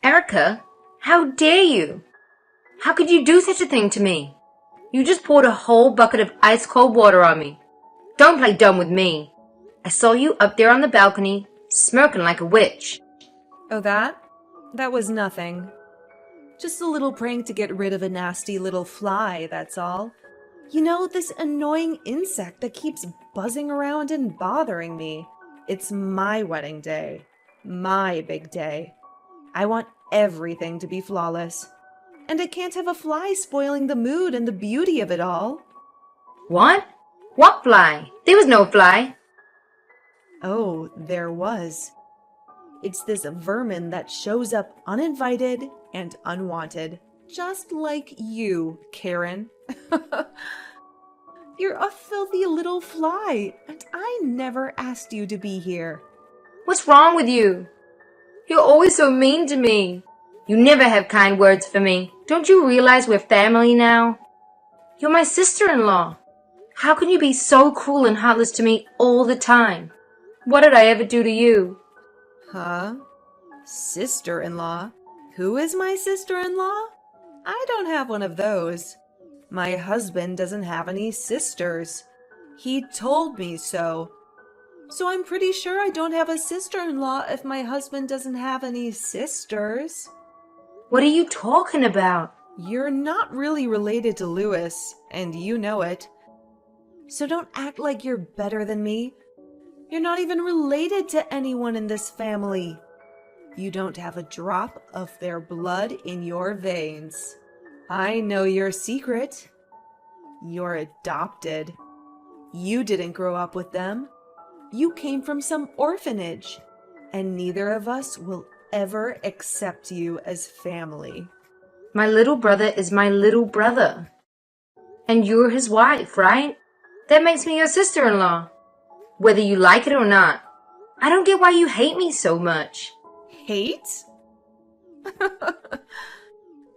Erica, how dare you? How could you do such a thing to me? You just poured a whole bucket of ice-cold water on me. Don't play dumb with me. I saw you up there on the balcony, smirking like a witch. Oh, that? That was nothing. Just a little prank to get rid of a nasty little fly, that's all. You know, this annoying insect that keeps buzzing around and bothering me. It's my wedding day. My big day. I want everything to be flawless. And I can't have a fly spoiling the mood and the beauty of it all. What? What fly? There was no fly. Oh, there was. It's this vermin that shows up uninvited and unwanted. Just like you, Karen. You're a filthy little fly, and I never asked you to be here. What's wrong with you? You're always so mean to me. You never have kind words for me. Don't you realize we're family now? You're my sister-in-law. How can you be so cruel and heartless to me all the time? What did I ever do to you? Huh? Sister-in-law? Who is my sister-in-law? I don't have one of those. My husband doesn't have any sisters. He told me so. So I'm pretty sure I don't have a sister-in-law if my husband doesn't have any sisters. What are you talking about? You're not really related to Louis, and you know it. So don't act like you're better than me. You're not even related to anyone in this family. You don't have a drop of their blood in your veins. I know your secret. You're adopted. You didn't grow up with them. You came from some orphanage. And neither of us will ever accept you as family. My little brother is my little brother. And you're his wife, right? That makes me your sister-in-law. Whether you like it or not. I don't get why you hate me so much. Hate?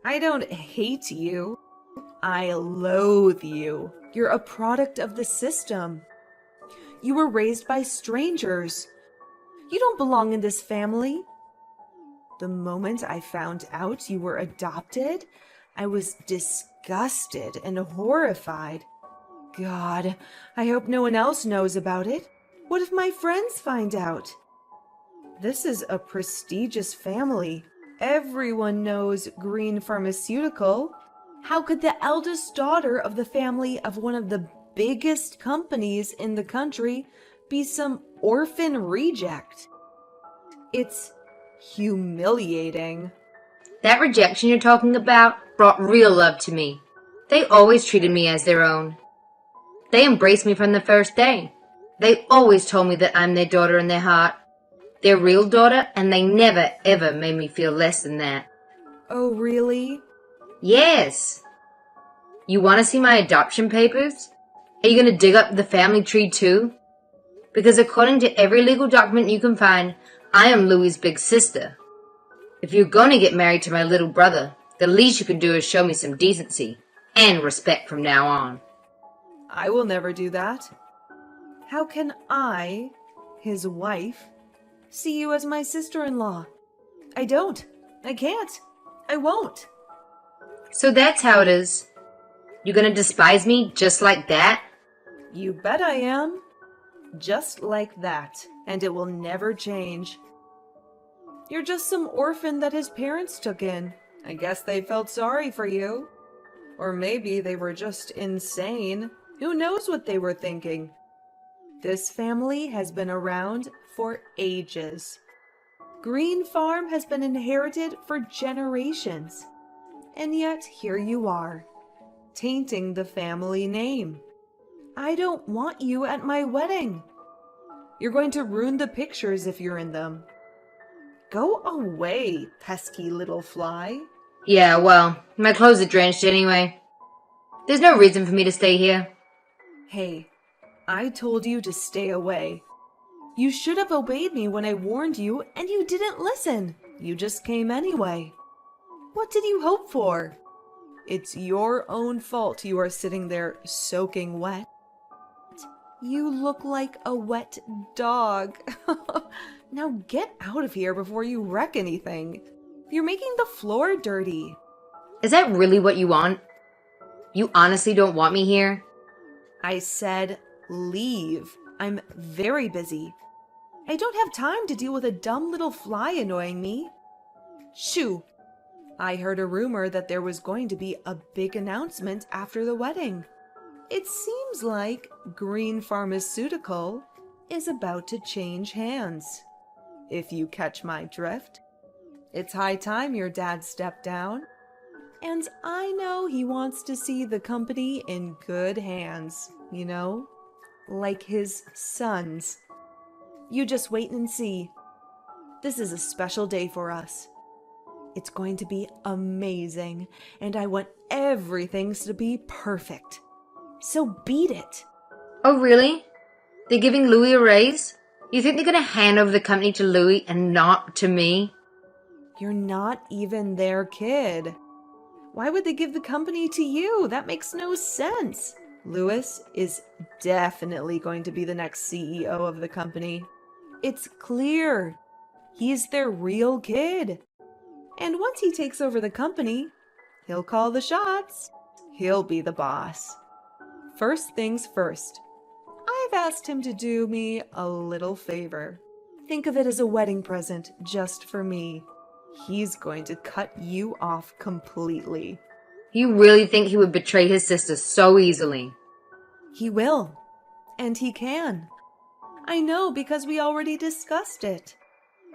I don't hate you. I loathe you. You're a product of the system. You were raised by strangers. You don't belong in this family. The moment I found out you were adopted, I was disgusted and horrified. God, I hope no one else knows about it. What if my friends find out? This is a prestigious family. Everyone knows Green Pharmaceutical. How could the eldest daughter of the family of one of the biggest companies in the country be some orphan reject? It's humiliating. That rejection you're talking about brought real love to me. They always treated me as their own. They embraced me from the first day. They always told me that I'm their daughter in their heart. Their real daughter, and they never ever made me feel less than that. Oh, really? Yes. You want to see my adoption papers? Are you going to dig up the family tree too? Because according to every legal document you can find, I am Louie's big sister. If you're going to get married to my little brother, the least you can do is show me some decency and respect from now on. I will never do that. How can I, his wife, see you as my sister-in-law? I don't. I can't. I won't. So that's how it is. You're going to despise me just like that? You bet I am. Just like that. And it will never change. You're just some orphan that his parents took in. I guess they felt sorry for you. Or maybe they were just insane. Who knows what they were thinking? This family has been around for ages. Green Farm has been inherited for generations. And yet here you are, tainting the family name. I don't want you at my wedding. You're going to ruin the pictures if you're in them. Go away, pesky little fly. Yeah, well, my clothes are drenched anyway. There's no reason for me to stay here. Hey, I told you to stay away. You should have obeyed me when I warned you, and you didn't listen. You just came anyway. What did you hope for? It's your own fault you are sitting there soaking wet. You look like a wet dog. Now get out of here before you wreck anything. You're making the floor dirty. Is that really what you want? You honestly don't want me here? I said leave. I'm very busy. I don't have time to deal with a dumb little fly annoying me. Shoo! I heard a rumor that there was going to be a big announcement after the wedding. It seems like Green Pharmaceutical is about to change hands. If you catch my drift, it's high time your dad stepped down. And I know he wants to see the company in good hands, you know? Like his sons. You just wait and see. This is a special day for us. It's going to be amazing, and I want everything to be perfect. So beat it. Oh, really? They're giving Louis a raise? You think they're going to hand over the company to Louis and not to me? You're not even their kid. Why would they give the company to you? That makes no sense. Louis is definitely going to be the next CEO of the company. It's clear. He's their real kid. And once he takes over the company, he'll call the shots. He'll be the boss. First things first. I've asked him to do me a little favor. Think of it as a wedding present just for me. He's going to cut you off completely. You really think he would betray his sister so easily? He will. And he can. I know because we already discussed it.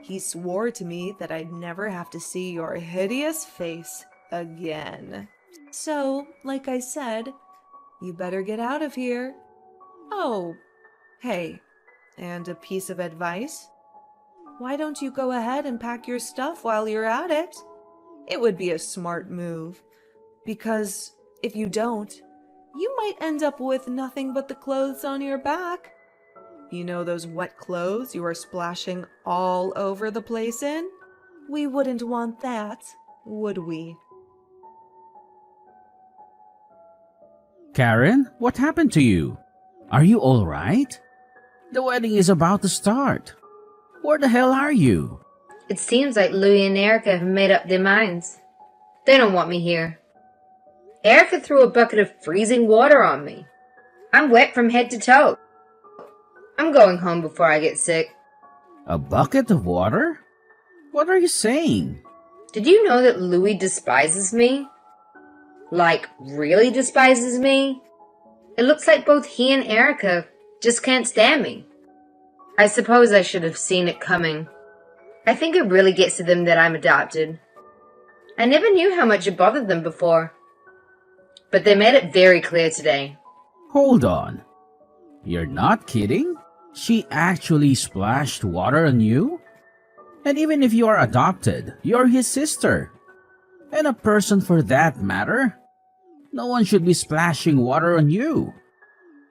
He swore to me that I'd never have to see your hideous face again. So, like I said, you better get out of here. Oh, hey, and a piece of advice? Why don't you go ahead and pack your stuff while you're at it? It would be a smart move, because if you don't, you might end up with nothing but the clothes on your back. You know those wet clothes you are splashing all over the place in? We wouldn't want that, would we? Karen, what happened to you? Are you all right? The wedding is about to start. Where the hell are you? It seems like Louis and Erica have made up their minds. They don't want me here. Erica threw a bucket of freezing water on me. I'm wet from head to toe. I'm going home before I get sick. A bucket of water? What are you saying? Did you know that Louis despises me? Like, really despises me? It looks like both he and Erica just can't stand me. I suppose I should have seen it coming. I think it really gets to them that I'm adopted. I never knew how much it bothered them before. But they made it very clear today. Hold on. You're not kidding? She actually splashed water on you? And even if you are adopted, you're his sister. And a person for that matter. No one should be splashing water on you.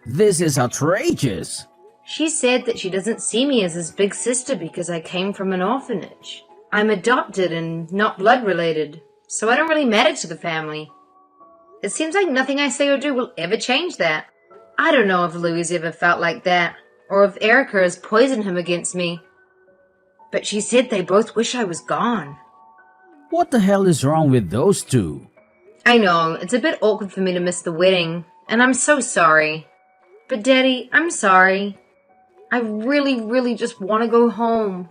This is outrageous. She said that she doesn't see me as his big sister because I came from an orphanage. I'm adopted and not blood related, so I don't really matter to the family. It seems like nothing I say or do will ever change that. I don't know if Louis ever felt like that, or if Erica has poisoned him against me. But she said they both wish I was gone. What the hell is wrong with those two? I know, it's a bit awkward for me to miss the wedding, and I'm so sorry. But Daddy, I'm sorry. I really just want to go home.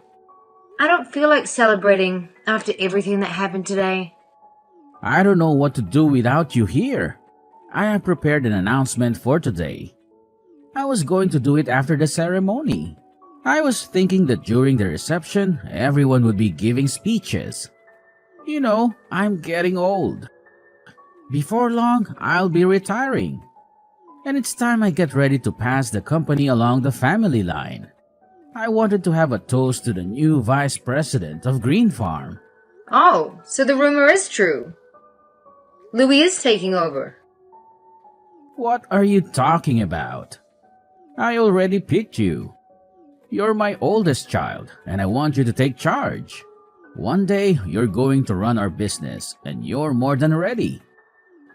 I don't feel like celebrating after everything that happened today. I don't know what to do without you here. I have prepared an announcement for today. I was going to do it after the ceremony. I was thinking that during the reception, everyone would be giving speeches. You know, I'm getting old. Before long, I'll be retiring. And it's time I get ready to pass the company along the family line. I wanted to have a toast to the new vice president of Green Farm. Oh, so the rumor is true. Louis is taking over. What are you talking about? I already picked you. You're my oldest child, and I want you to take charge. One day, you're going to run our business, and you're more than ready.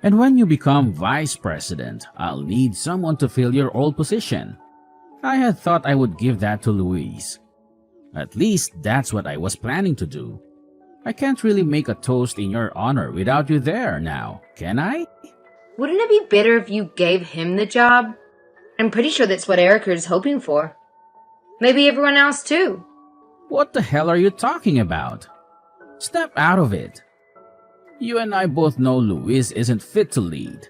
And when you become vice president, I'll need someone to fill your old position. I had thought I would give that to Louise. At least that's what I was planning to do. I can't really make a toast in your honor without you there now, can I? Wouldn't it be better if you gave him the job? I'm pretty sure that's what Erica is hoping for. Maybe everyone else too. What the hell are you talking about? Step out of it. You and I both know Luis isn't fit to lead.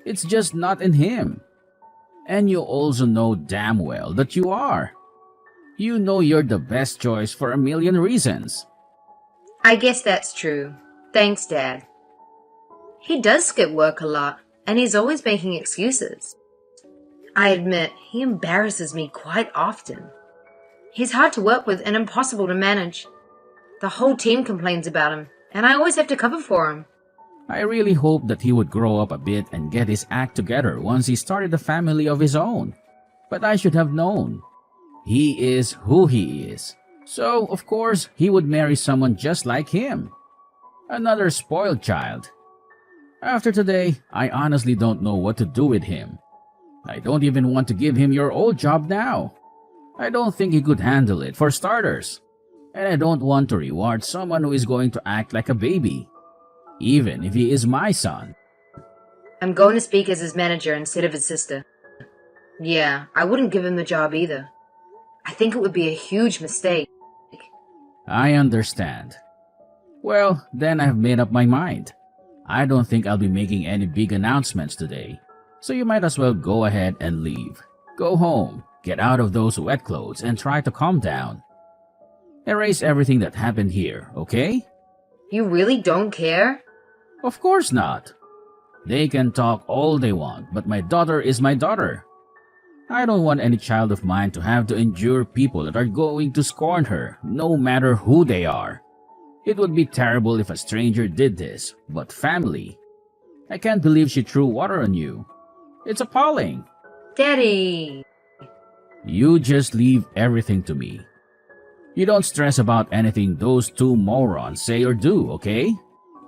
It's just not in him. And you also know damn well that you are. You know you're the best choice for a million reasons. I guess that's true. Thanks, Dad. He does skip work a lot, and he's always making excuses. I admit, he embarrasses me quite often. He's hard to work with and impossible to manage. The whole team complains about him, and I always have to cover for him. I really hoped that he would grow up a bit and get his act together once he started a family of his own. But I should have known. He is who he is. So, of course, he would marry someone just like him. Another spoiled child. After today, I honestly don't know what to do with him. I don't even want to give him your old job now. I don't think he could handle it, for starters. And I don't want to reward someone who is going to act like a baby, even if he is my son. I'm going to speak as his manager instead of his sister. Yeah, I wouldn't give him the job either. I think it would be a huge mistake. I understand. Well, then I've made up my mind. I don't think I'll be making any big announcements today, so you might as well go ahead and leave. Go home, get out of those wet clothes, and try to calm down. Erase everything that happened here, okay? You really don't care? Of course not. They can talk all they want, but my daughter is my daughter. I don't want any child of mine to have to endure people that are going to scorn her, no matter who they are. It would be terrible if a stranger did this, but family. I can't believe she threw water on you. It's appalling. Daddy! You just leave everything to me. You don't stress about anything those two morons say or do, okay?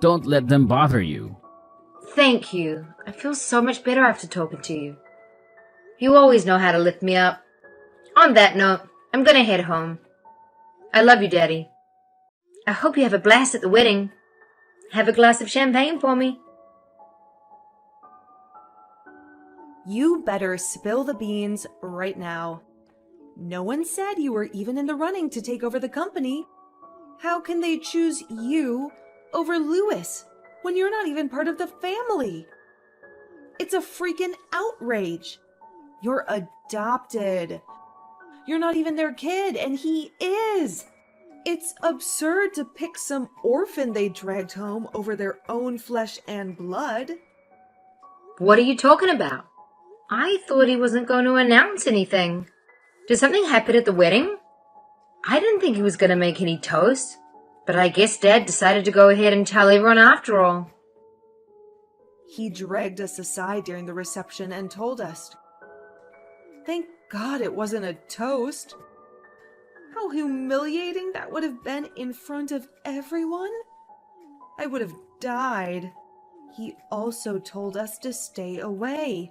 Don't let them bother you. Thank you. I feel so much better after talking to you. You always know how to lift me up. On that note, I'm gonna head home. I love you, Daddy. I hope you have a blast at the wedding. Have a glass of champagne for me. You better spill the beans right now. No one said you were even in the running to take over the company. How can they choose you over Luis when you're not even part of the family? It's a freaking outrage. You're adopted. You're not even their kid, and he is. It's absurd to pick some orphan they dragged home over their own flesh and blood. What are you talking about? I thought he wasn't going to announce anything. Did something happen at the wedding? I didn't think he was going to make any toast, but I guess Dad decided to go ahead and tell everyone after all. He dragged us aside during the reception and told us. Thank God it wasn't a toast. How humiliating that would have been in front of everyone. I would have died. He also told us to stay away.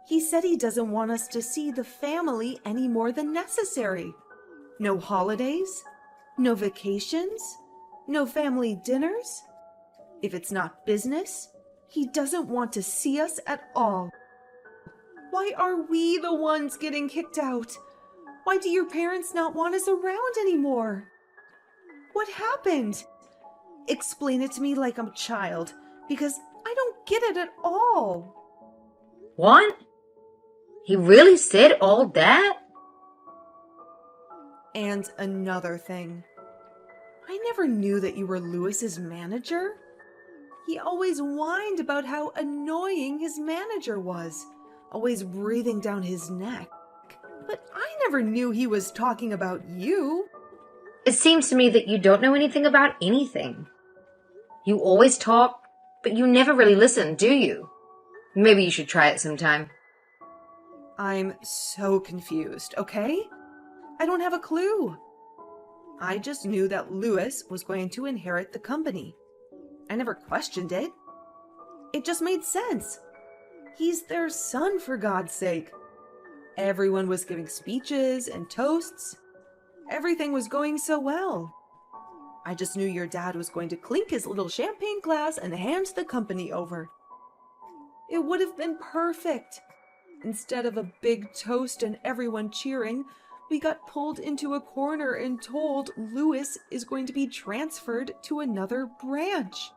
He said he doesn't want us to see the family any more than necessary. No holidays, no vacations, no family dinners. If it's not business, he doesn't want to see us at all. Why are we the ones getting kicked out? Why do your parents not want us around anymore? What happened? Explain it to me like I'm a child, because I don't get it at all. What? He really said all that? And another thing. I never knew that you were Luis's manager. He always whined about how annoying his manager was, always breathing down his neck. But I never knew he was talking about you. It seems to me that you don't know anything about anything. You always talk, but you never really listen, do you? Maybe you should try it sometime. I'm so confused, okay? I don't have a clue. I just knew that Luis was going to inherit the company. I never questioned it. It just made sense. He's their son, for God's sake. Everyone was giving speeches and toasts. Everything was going so well. I just knew your dad was going to clink his little champagne glass and hand the company over. It would have been perfect. Instead of a big toast and everyone cheering, we got pulled into a corner and told Louis is going to be transferred to another branch.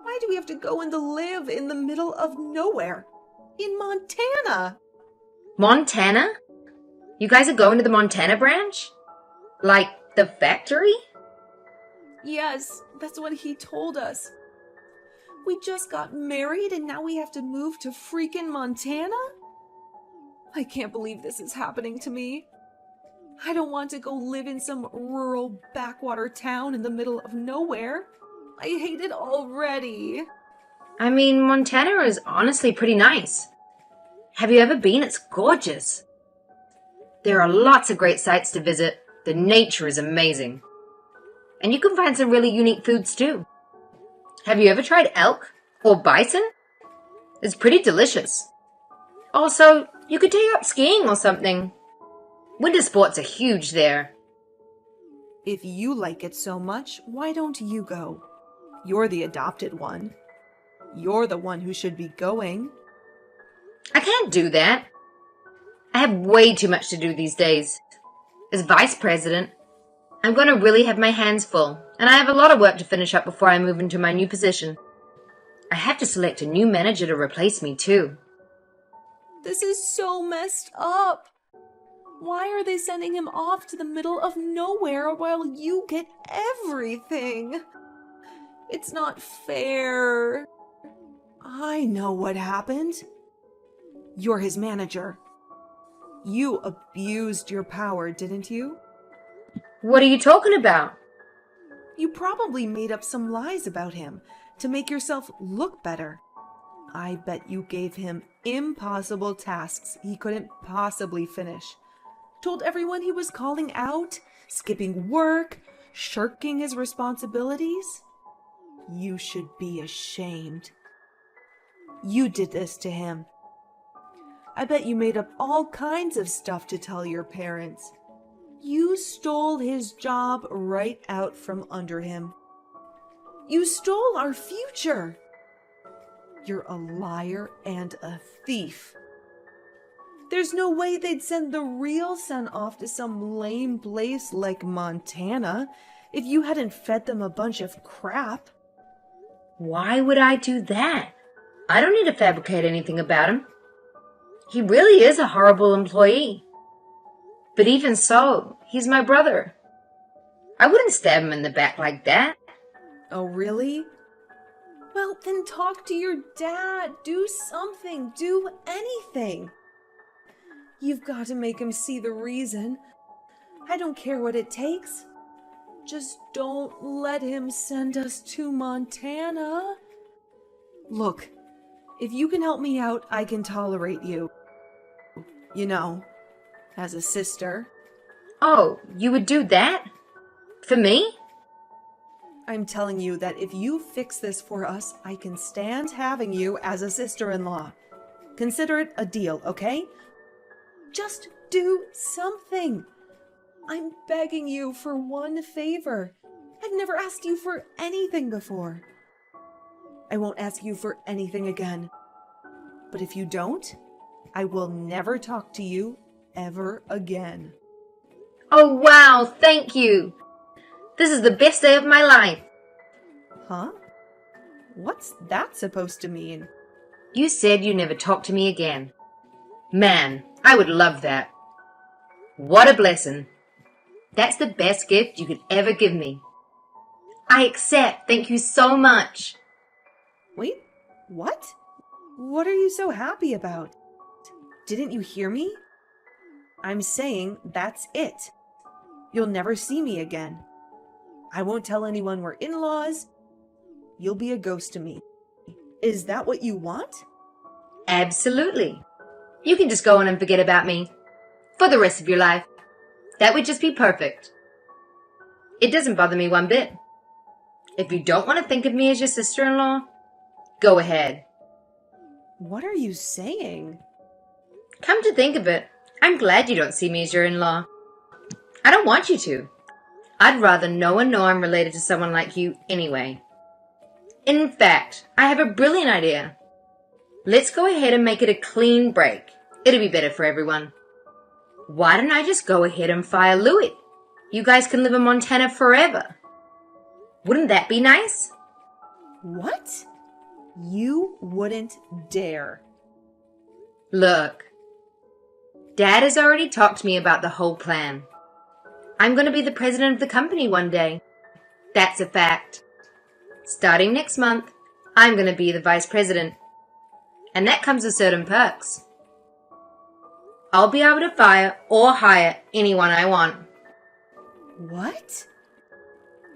Why do we have to go and live in the middle of nowhere? In Montana! Montana? You guys are going to the Montana branch? Like the factory? Yes, that's what he told us. We just got married and now we have to move to freaking Montana? I can't believe this is happening to me. I don't want to go live in some rural backwater town in the middle of nowhere. I hate it already. I mean, Montana is honestly pretty nice. Have you ever been? It's gorgeous. There are lots of great sites to visit. The nature is amazing. And you can find some really unique foods too. Have you ever tried elk or bison? It's pretty delicious. Also, you could take up skiing or something. Winter sports are huge there. If you like it so much, why don't you go? You're the adopted one. You're the one who should be going. I can't do that. I have way too much to do these days. As vice president, I'm going to really have my hands full, and I have a lot of work to finish up before I move into my new position. I have to select a new manager to replace me too. This is so messed up. Why are they sending him off to the middle of nowhere while you get everything? It's not fair. I know what happened. You're his manager. You abused your power, didn't you? What are you talking about? You probably made up some lies about him to make yourself look better. I bet you gave him impossible tasks he couldn't possibly finish. Told everyone he was calling out, skipping work, shirking his responsibilities. You should be ashamed. You did this to him. I bet you made up all kinds of stuff to tell your parents. You stole his job right out from under him. You stole our future. You're a liar and a thief. There's no way they'd send the real son off to some lame place like Montana if you hadn't fed them a bunch of crap. Why would I do that? I don't need to fabricate anything about him. He really is a horrible employee. But even so, he's my brother. I wouldn't stab him in the back like that. Oh, really? Well, then talk to your dad. Do something. Do anything. You've got to make him see the reason. I don't care what it takes. Just don't let him send us to Montana. Look, if you can help me out, I can tolerate you. You know, as a sister. Oh, you would do that? For me? I'm telling you that if you fix this for us, I can stand having you as a sister-in-law. Consider it a deal, okay? Just do something. I'm begging you for one favor. I've never asked you for anything before. I won't ask you for anything again. But if you don't, I will never talk to you ever again. Oh, wow, thank you. This is the best day of my life. Huh? What's that supposed to mean? You said you'd never talk to me again. Man, I would love that. What a blessing. That's the best gift you could ever give me. I accept. Thank you so much. Wait, what? What are you so happy about? Didn't you hear me? I'm saying that's it. You'll never see me again. I won't tell anyone we're in-laws. You'll be a ghost to me. Is that what you want? Absolutely. You can just go on and forget about me. For the rest of your life. That would just be perfect. It doesn't bother me one bit. If you don't want to think of me as your sister-in-law, go ahead. What are you saying? Come to think of it, I'm glad you don't see me as your in-law. I don't want you to. I'd rather no one know I'm related to someone like you anyway. In fact, I have a brilliant idea. Let's go ahead and make it a clean break. It'll be better for everyone. Why don't I just go ahead and fire Louis? You guys can live in Montana forever. Wouldn't that be nice? What? You wouldn't dare. Look, Dad has already talked to me about the whole plan. I'm going to be the president of the company one day. That's a fact. Starting next month, I'm going to be the vice president. And that comes with certain perks. I'll be able to fire or hire anyone I want. What?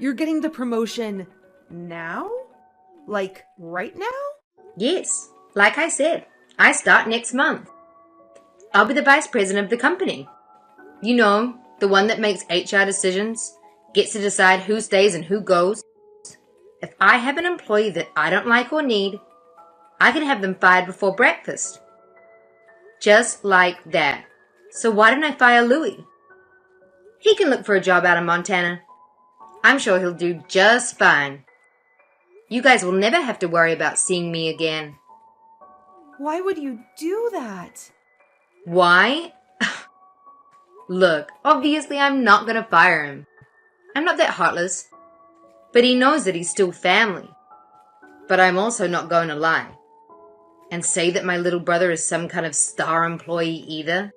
You're getting the promotion now? Like right now? Yes, like I said, I start next month. I'll be the vice president of the company. You know, the one that makes HR decisions, gets to decide who stays and who goes. If I have an employee that I don't like or need, I can have them fired before breakfast. Just like that. So why don't I fire Louis? He can look for a job out in Montana. I'm sure he'll do just fine. You guys will never have to worry about seeing me again. Why would you do that? Why? Look, obviously I'm not going to fire him. I'm not that heartless. But he knows that he's still family. But I'm also not going to lie and say that my little brother is some kind of star employee either.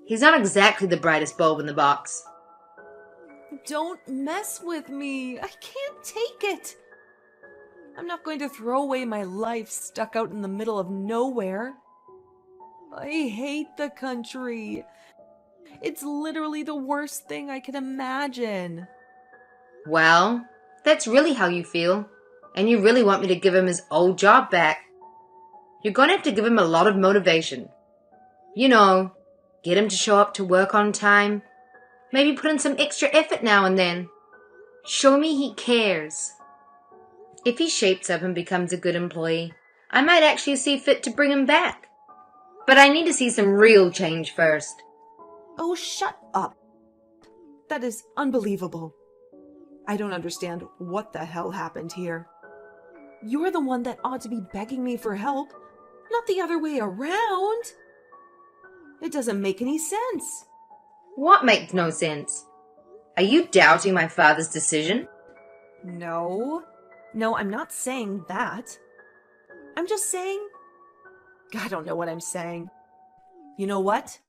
He's not exactly the brightest bulb in the box. Don't mess with me. I can't take it. I'm not going to throw away my life stuck out in the middle of nowhere. I hate the country. It's literally the worst thing I can imagine. Well, that's really how you feel. And you really want me to give him his old job back. You're going to have to give him a lot of motivation. You know, get him to show up to work on time. Maybe put in some extra effort now and then. Show me he cares. If he shapes up and becomes a good employee, I might actually see fit to bring him back. But I need to see some real change first. Oh, shut up. That is unbelievable. I don't understand what the hell happened here. You're the one that ought to be begging me for help, not the other way around. It doesn't make any sense. What makes no sense? Are you doubting my father's decision? No, I'm not saying that. I'm just saying... I don't know what I'm saying. You know what?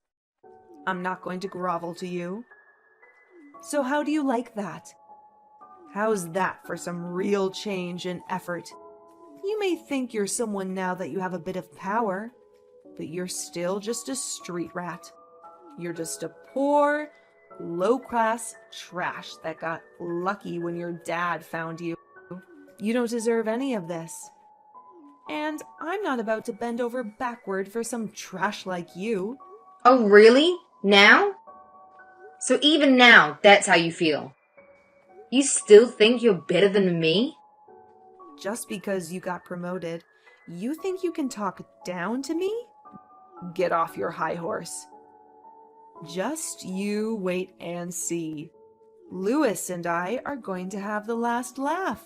I'm not going to grovel to you. So how do you like that? How's that for some real change and effort? You may think you're someone now that you have a bit of power, but you're still just a street rat. You're just a poor, low-class trash that got lucky when your dad found you. You don't deserve any of this. And I'm not about to bend over backward for some trash like you. Oh, really? Now? So even now, that's how you feel? You still think you're better than me? Just because you got promoted, you think you can talk down to me? Get off your high horse. Just you wait and see. Louis and I are going to have the last laugh.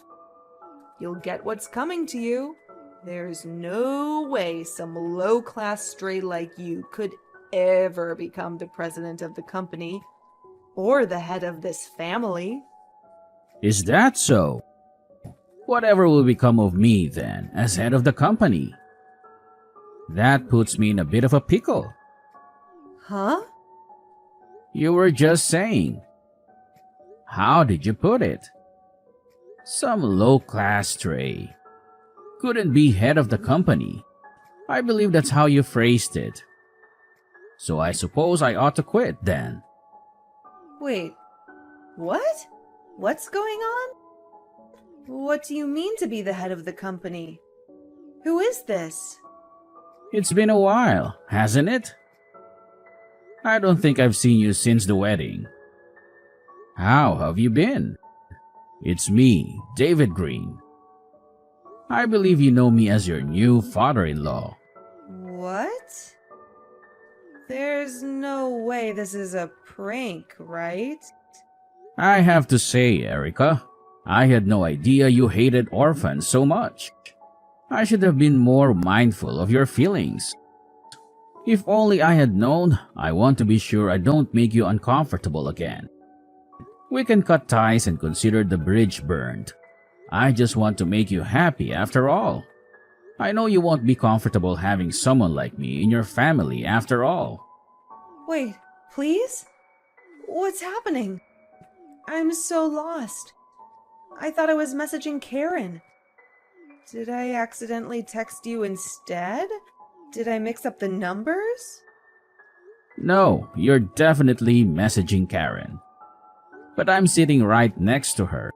You'll get what's coming to you. There's no way some low-class stray like you could ever become the president of the company or the head of this family. Is that so? Whatever will become of me then, as head of the company? That puts me in a bit of a pickle. Huh? You were just saying. How did you put it? Some low-class stray couldn't be head of the company. I believe that's how you phrased it. So I suppose I ought to quit then. Wait, what? What's going on? What do you mean to be the head of the company? Who is this? It's been a while, hasn't it? I don't think I've seen you since the wedding. How have you been? It's me, David Green. I believe you know me as your new father-in-law. What? There's no way this is a prank, right? I have to say, Erica, I had no idea you hated orphans so much. I should have been more mindful of your feelings. If only I had known, I want to be sure I don't make you uncomfortable again. We can cut ties and consider the bridge burned. I just want to make you happy after all. I know you won't be comfortable having someone like me in your family after all. Wait, please? What's happening? I'm so lost. I thought I was messaging Karen. Did I accidentally text you instead? Did I mix up the numbers? No, you're definitely messaging Karen. But I'm sitting right next to her.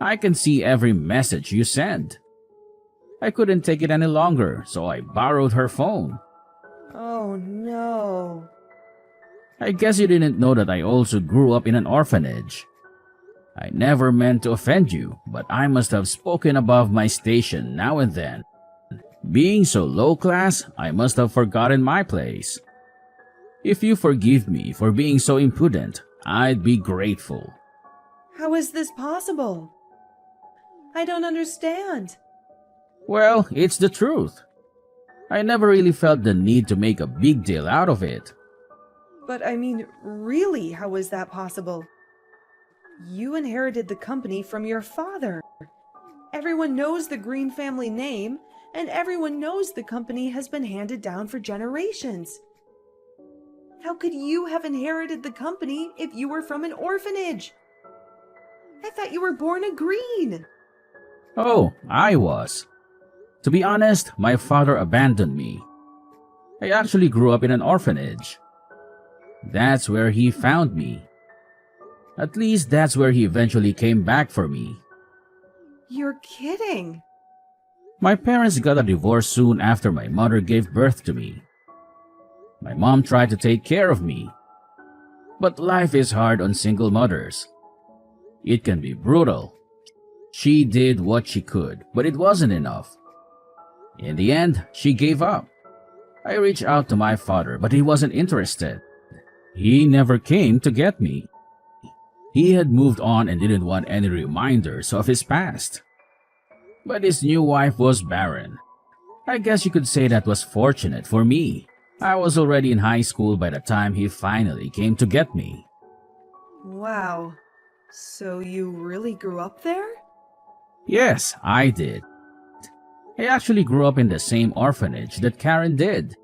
I can see every message you send. I couldn't take it any longer, so I borrowed her phone. Oh no. I guess you didn't know that I also grew up in an orphanage. I never meant to offend you, but I must have spoken above my station now and then. Being so low class, I must have forgotten my place. If you forgive me for being so impudent, I'd be grateful. How is this possible? I don't understand. Well, it's the truth. I never really felt the need to make a big deal out of it. But I mean, really, how is that possible? You inherited the company from your father. Everyone knows the Green family name, and everyone knows the company has been handed down for generations. How could you have inherited the company if you were from an orphanage? I thought you were born a Green. Oh, I was. To be honest, my father abandoned me. I actually grew up in an orphanage. That's where he found me. At least that's where he eventually came back for me. You're kidding. My parents got a divorce soon after my mother gave birth to me. My mom tried to take care of me. But life is hard on single mothers. It can be brutal. She did what she could, but it wasn't enough. In the end, she gave up. I reached out to my father, but he wasn't interested. He never came to get me. He had moved on and didn't want any reminders of his past. But his new wife was barren. I guess you could say that was fortunate for me. I was already in high school by the time he finally came to get me. Wow. So you really grew up there? Yes, I did. I actually grew up in the same orphanage that Karen did.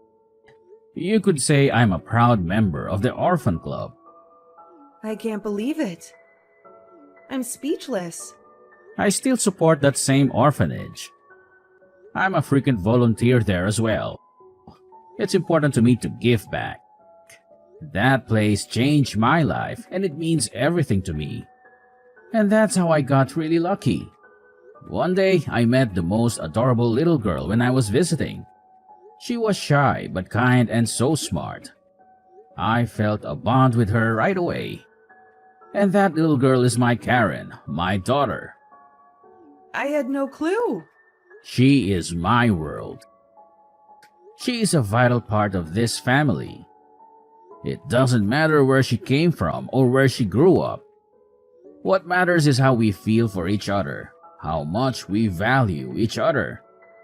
You could say I'm a proud member of the orphan club. I can't believe it. I'm speechless. I still support that same orphanage. I'm a frequent volunteer there as well. It's important to me to give back. That place changed my life and it means everything to me. And that's how I got really lucky. One day, I met the most adorable little girl when I was visiting. She was shy but kind and so smart. I felt a bond with her right away. And that little girl is my Karen, my daughter. I had no clue. She is my world. She is a vital part of this family. It doesn't matter where she came from or where she grew up. What matters is how we feel for each other, how much we value each other,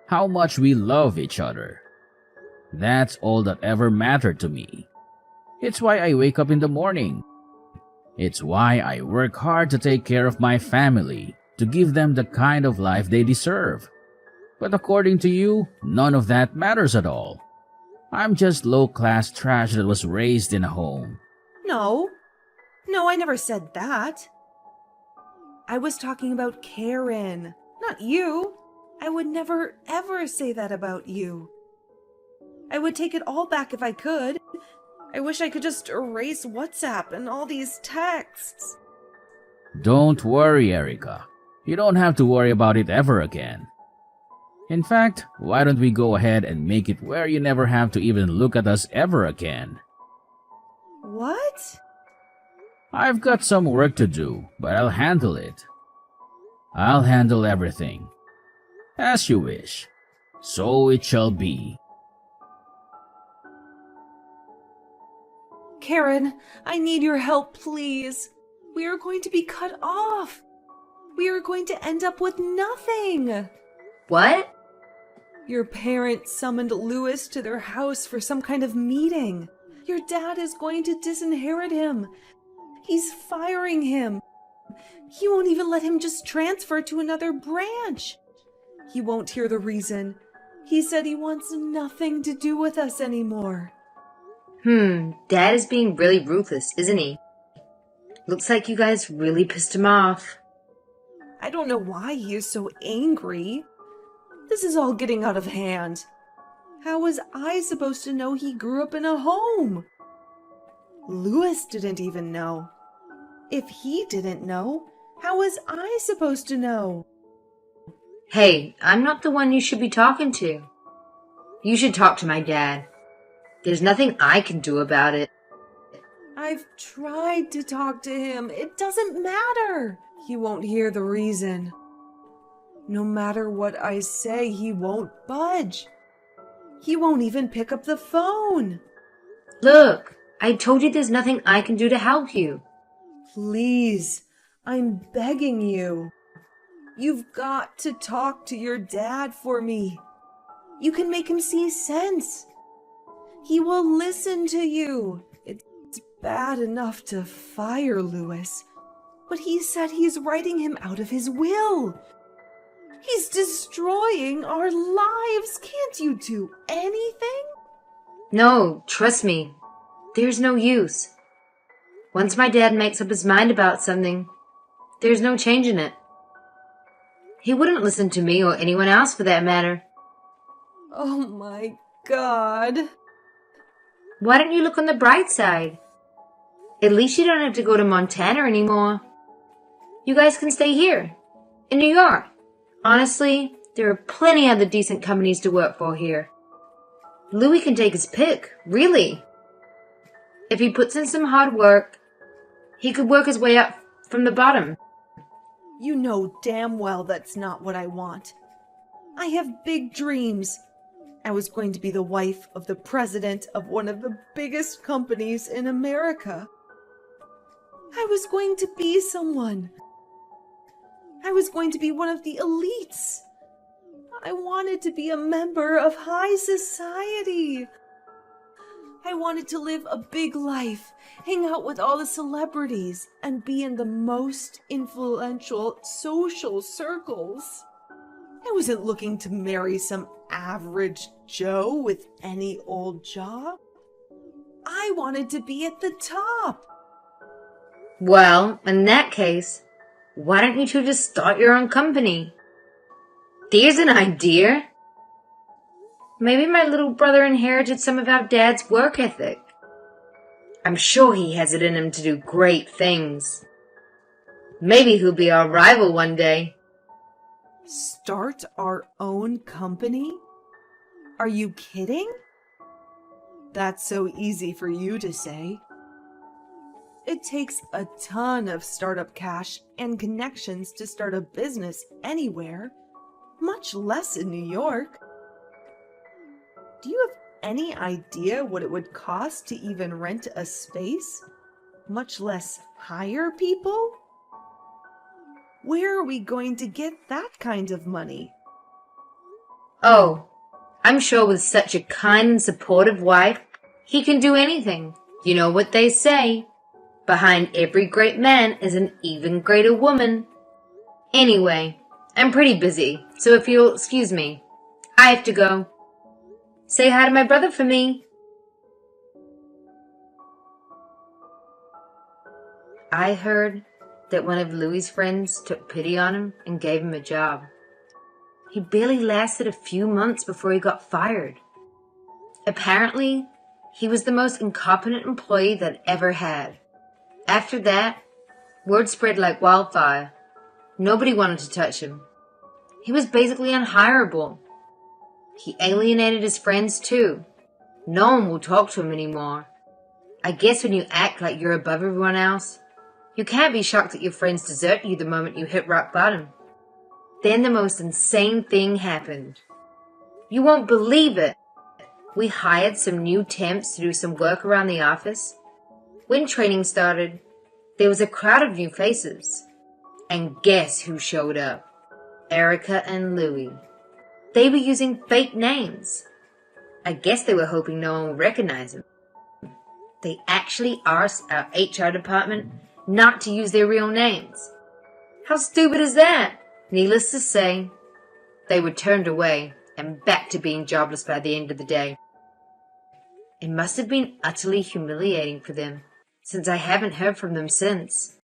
how much we love each other. That's all that ever mattered to me. It's why I wake up in the morning. It's why I work hard to take care of my family, to give them the kind of life they deserve. But according to you, none of that matters at all. I'm just low-class trash that was raised in a home. No. No, I never said that. I was talking about Karen, not you. I would never, ever say that about you. I would take it all back if I could. I wish I could just erase WhatsApp and all these texts. Don't worry, Erica. You don't have to worry about it ever again. In fact, why don't we go ahead and make it where you never have to even look at us ever again? What? I've got some work to do, but I'll handle it. I'll handle everything. As you wish. So it shall be. Karen, I need your help, please. We are going to be cut off. We are going to end up with nothing. What? Your parents summoned Louis to their house for some kind of meeting. Your dad is going to disinherit him. He's firing him. He won't even let him just transfer to another branch. He won't hear the reason. He said he wants nothing to do with us anymore. Dad is being really ruthless, isn't he? Looks like you guys really pissed him off. I don't know why he is so angry. This is all getting out of hand. How was I supposed to know he grew up in a home? Louis didn't even know. If he didn't know, how was I supposed to know? Hey, I'm not the one you should be talking to. You should talk to my dad. There's nothing I can do about it. I've tried to talk to him. It doesn't matter. He won't hear the reason. No matter what I say, he won't budge. He won't even pick up the phone. Look, I told you there's nothing I can do to help you. Please, I'm begging you. You've got to talk to your dad for me. You can make him see sense. He will listen to you. It's bad enough to fire Louis, but he said he's writing him out of his will. He's destroying our lives. Can't you do anything? No, trust me. There's no use. Once my dad makes up his mind about something, there's no changing it. He wouldn't listen to me or anyone else for that matter. Oh my God. Why don't you look on the bright side? At least you don't have to go to Montana anymore. You guys can stay here, in New York. Honestly, there are plenty other decent companies to work for here. Louis can take his pick, really. If he puts in some hard work, he could work his way up from the bottom. You know damn well that's not what I want. I have big dreams. I was going to be the wife of the president of one of the biggest companies in America. I was going to be someone. I was going to be one of the elites. I wanted to be a member of high society. I wanted to live a big life, hang out with all the celebrities, and be in the most influential social circles. I wasn't looking to marry some average Joe with any old job. I wanted to be at the top. Well, in that case, why don't you two just start your own company? There's an idea. Maybe my little brother inherited some of our dad's work ethic. I'm sure he has it in him to do great things. Maybe he'll be our rival one day. Start our own company? Are you kidding? That's so easy for you to say. It takes a ton of startup cash and connections to start a business anywhere, much less in New York. Do you have any idea what it would cost to even rent a space, much less hire people? Where are we going to get that kind of money? Oh, I'm sure with such a kind and supportive wife, he can do anything. You know what they say, behind every great man is an even greater woman. Anyway, I'm pretty busy, so if you'll excuse me, I have to go. Say hi to my brother for me. I heard that one of Louis' friends took pity on him and gave him a job. He barely lasted a few months before he got fired. Apparently, he was the most incompetent employee that ever had. After that, word spread like wildfire. Nobody wanted to touch him. He was basically unhireable. He alienated his friends too. No one will talk to him anymore. I guess when you act like you're above everyone else, you can't be shocked that your friends desert you the moment you hit rock bottom. Then the most insane thing happened. You won't believe it. We hired some new temps to do some work around the office. When training started, There was a crowd of new faces. And guess who showed up? Erica and Louie. They were using fake names. I guess they were hoping no one would recognize them. They actually asked our HR department not to use their real names. How stupid is that? Needless to say, they were turned away and back to being jobless by the end of the day. It must have been utterly humiliating for them, since I haven't heard from them since.